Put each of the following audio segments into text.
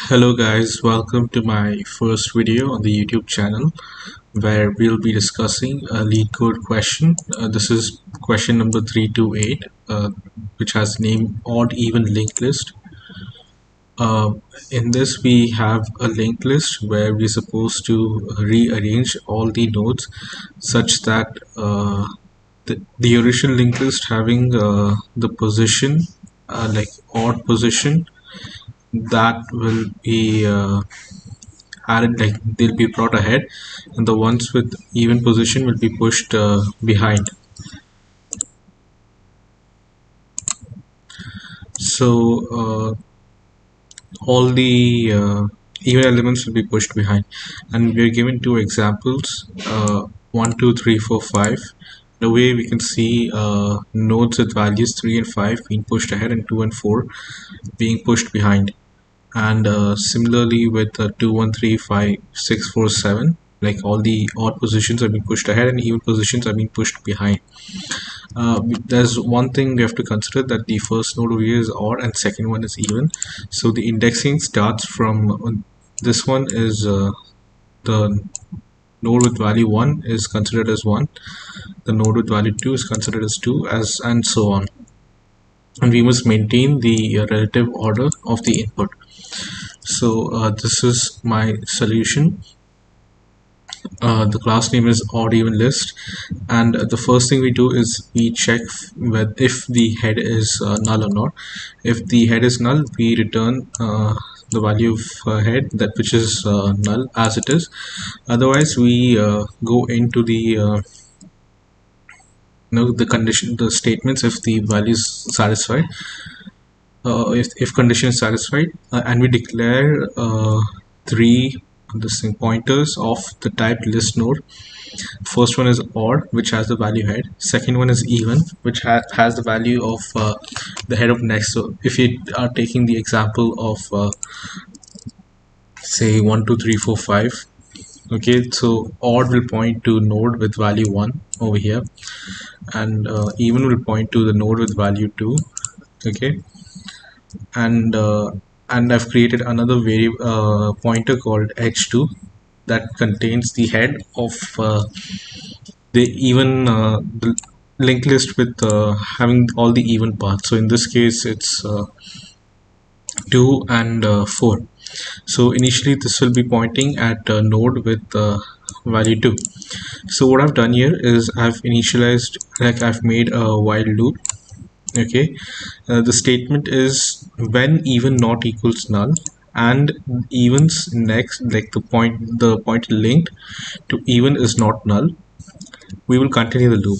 Hello guys, welcome to my first video on the YouTube channel where we'll be discussing a LeetCode question. This is question number 328, which has name odd even linked list. In this we have a linked list where we're supposed to rearrange all the nodes such that the original linked list having the position like odd position that will be added, like they'll be brought ahead, and the ones with even position will be pushed behind. So all the even elements will be pushed behind, and we are given two examples, 1 2 3 4 5. The way we can see nodes with values 3 and 5 being pushed ahead and 2 and 4 being pushed behind. And similarly with 2 1 3 5 6 4 7, like all the odd positions are being pushed ahead and even positions are being pushed behind. There's one thing we have to consider, that the first node over here is odd and second one is even. So the indexing starts from this one is the node with value 1 is considered as 1, the node with value 2 is considered as 2, as and so on. And we must maintain the relative order of the input. So this is my solution. The class name is odd even list, and the first thing we do is we check if the head is null or not. If the head is null, we return the value of head, that which is null as it is. Otherwise we go into the the condition, the statements, if the value is satisfied, if condition is satisfied, and we declare three pointers of the type list node. First one is odd, which has the value head. Second one is even, which has the value of the head of next. So if you are taking the example of say 1 2 3 4 5, okay, so odd will point to node with value 1 over here, and even will point to the node with value 2. Okay, and I've created another pointer called h2 that contains the head of the even the linked list with having all the even parts. So in this case it's 2 and 4. So initially this will be pointing at a node with value 2. So what I've done here is I've initialized, like I've made a while loop. Okay, the statement is when even not equals null and evens next, like the point linked to even is not null, we will continue the loop.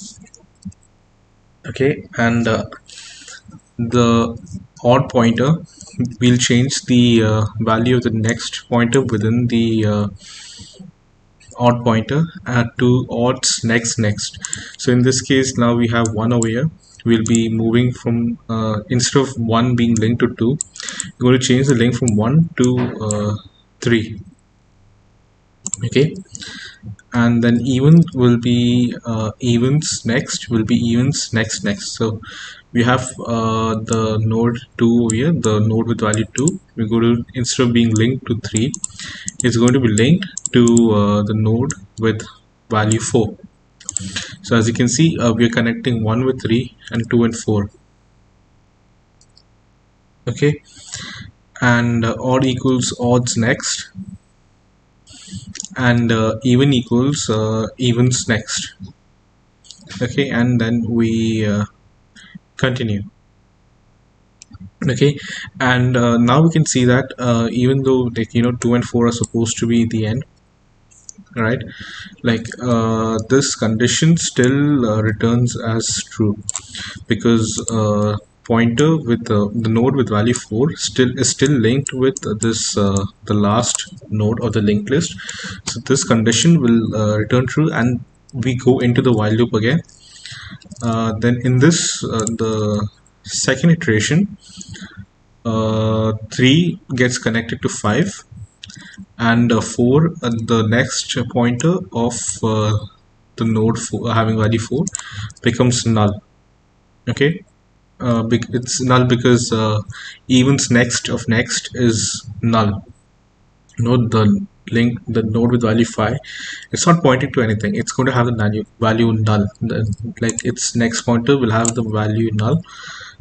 Okay, and the odd pointer, we'll change the value of the next pointer within the odd pointer to odds next. So in this case now we have 1 over here. We'll be moving from instead of 1 being linked to 2, we're going to change the link from 1 to 3. Okay, and then even will be evens next, will be evens next. So we have the node 2 over here, the node with value 2. We're going to, instead of being linked to 3, it's going to be linked to the node with value 4. So as you can see, we are connecting 1 with 3 and 2 and 4. Okay, and odd equals odds next, and even equals evens next. Okay, and then we continue. Okay, and now we can see that even though, like 2 and 4 are supposed to be the end, right, like this condition still returns as true, because pointer with the node with value 4 is still linked with this the last node of the linked list. So this condition will return true, and we go into the while loop again. Then in this the second iteration, 3 gets connected to 5, and 4, the next pointer of the node having value 4 becomes null. Okay, it's null because evens next of next is null. node, the node with value 5, it's not pointing to anything. It's going to have the value null. Like its next pointer will have the value null.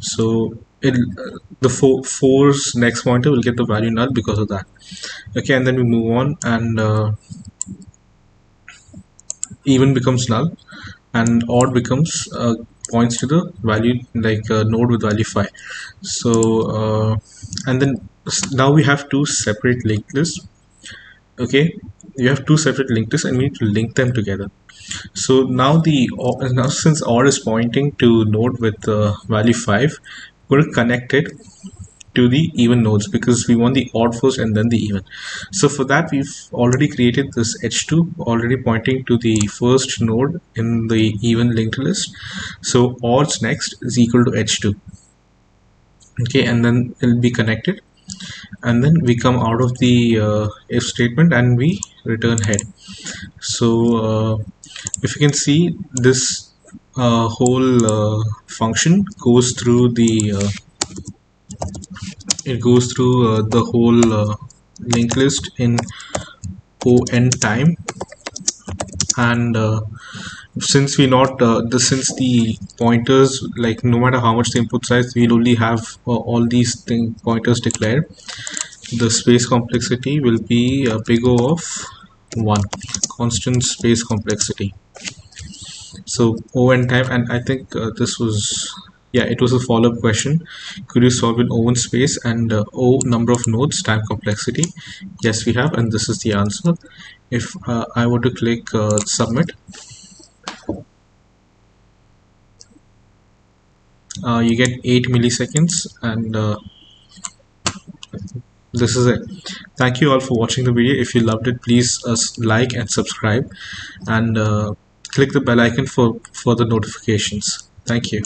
So the four's next pointer will get the value null because of that. Okay, and then we move on, and even becomes null, and odd becomes points to the value, like node with value 5. So and then now we have two separate linked lists. Okay, you have two separate linked lists and we need to link them together. So now since odd is pointing to node with value 5, we're going to connect it to the even nodes because we want the odd first and then the even. So for that, we've already created this h2 already pointing to the first node in the even linked list. So odds next is equal to h2. Okay, and then it'll be connected, and then we come out of the if statement and we return head. So if you can see, this whole function goes through the whole linked list in on time, and since we not since the pointers, like no matter how much the input size, we'll only have all these pointers declared, the space complexity will be a big O of 1, constant space complexity. So O and time, and I think this was, yeah, it was a follow-up question. Could you solve in O in space and O number of nodes time complexity? Yes, we have, and this is the answer. If I were to click submit, you get 8 milliseconds, and this is it. Thank you all for watching the video. If you loved it, please like and subscribe, and click the bell icon for further notifications. Thank you.